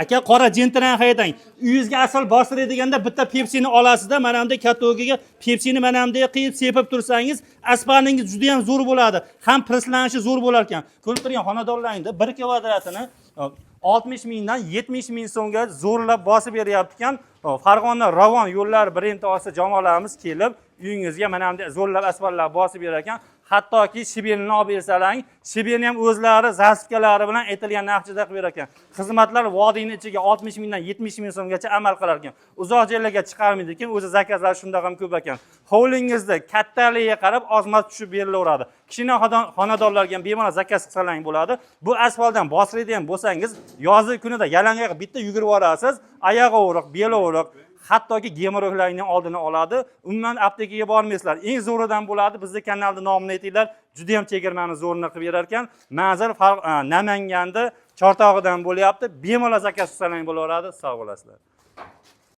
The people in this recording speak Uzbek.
aka qora jentirani haydang. Uyingizga asal bostiradigan bitta Pepsini olasizda, mana bunday katta o'giga Pepsini mana bunday qiyib sepib tursangiz, aspaningiz juda ham zo'r bo'ladi. Ham prislanishi zo'r bo'lar ekan. Ko'rib turgan xonadonlaringizda 1 kvadratini 60 mingdan 70 ming so'mga zo'rlab bosib beryapti ekan. Farg'ona Ravon yo'llari birinchi jamoalarimiz kelib, uyingizga mana bunday zo'rlab asfaltlar bosib berar ekan. Hattoki shibelni olib bersalaring, shibelni ham o'zlari zasipkalari bilan aytilgan narxda qilib berar ekan. Xizmatlar vodiyning ichiga 60 mingdan 70 ming so'mgacha amal qilar ekan. Uzoq joylarga chiqarmaydi ekan, o'zi zakazlar shunda ham ko'p ekan. Hovlingizda kattaligiga qarab ozmas tushib berilaveradi. Kichkina xonadonlarga ham bemalol zakaz qilsalaring bo'ladi. Bu asfaltdan bostiradigan bo'lsangiz, yozgi kunida yalangoyoq bitta yugurib borasiz, oyoq og'riq, bel og'riq, hattoki gemoroylarning oldini oladi. Umuman aptekaga bormaysizlar. Eng zo'ridan bo'ladi. Bizning kanalda nomini aytinglar. Juda ham chegirmani zo'rini qilib berar ekan. Manzil Namanganda Chortog'idan bo'lyapti. Bemalol zakaz qilsalaring bo'laveradi. Sog' bo'lasizlar.